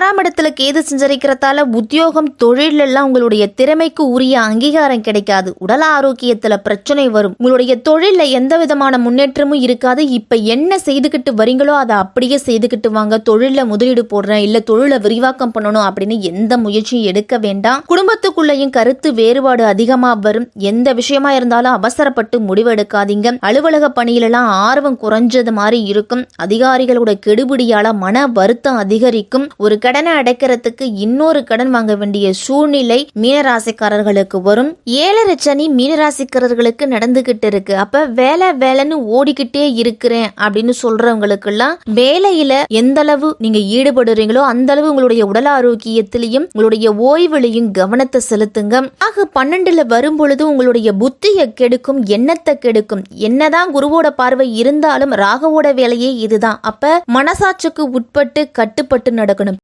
6ஆம் இடத்துல கேது சஞ்சரிக்கிறதால உத்தியோகம் தொழில் எல்லாம் உங்களுடைய திறமைக்கு உரிய அங்கீகாரம் கிடைக்காது. உடல் ஆரோக்கியத்துல பிரச்சனை வரும். உங்களுடைய தொழில எந்த விதமான முன்னேற்றமும் இருக்காது. இப்ப என்ன செய்துகிட்டு வரீங்களோ அதை அப்படியே செய்துகிட்டு வாங்க. தொழில முதலீடு போடுறேன், இல்ல தொழிலை விரிவாக்கம் பண்ணணும் அப்படின்னு எந்த முயற்சியும் எடுக்க வேண்டாம். குடும்பத்துக்குள்ளேயும் கருத்து வேறுபாடு அதிகமா வரும். எந்த விஷயமா இருந்தாலும் அவசரப்பட்டு முடிவெடுக்காதீங்க. அலுவலக பணியிலெல்லாம் ஆர்வம் குறைஞ்சது மாதிரி இருக்கும். அதிகாரிகளோட கெடுபிடியால மன வருத்தம் அதிகரிக்கும். ஒரு கடனை அடைக்கிறதுக்கு இன்னொரு கடன் வாங்க வேண்டிய சூழ்நிலை மீனராசிக்காரர்களுக்கு வரும். 7 சனி மீனராசிக்காரர்களுக்கு நடந்துகிட்டு இருக்கு. அப்ப வேலைன்னு ஓடிக்கிட்டே இருக்கிறேன் அப்படின்னு சொல்றவங்களுக்கு எல்லாம் வேலையில எந்த அளவு நீங்க ஈடுபடுறீங்களோ அந்த அளவு உங்களுடைய உடல் ஆரோக்கியத்திலையும் உங்களுடைய ஓய்வுலையும் கவனத்தை செலுத்துங்க. ஆக 12ல வரும் பொழுது உங்களுடைய புத்தியை கெடுக்கும், எண்ணத்தை கெடுக்கும். என்னதான் குருவோட பார்வை இருந்தாலும் ராகுவோட வேலையே இதுதான். அப்ப மனசாட்சிக்கு உட்பட்டு கட்டுப்பட்டு நடக்கணும்.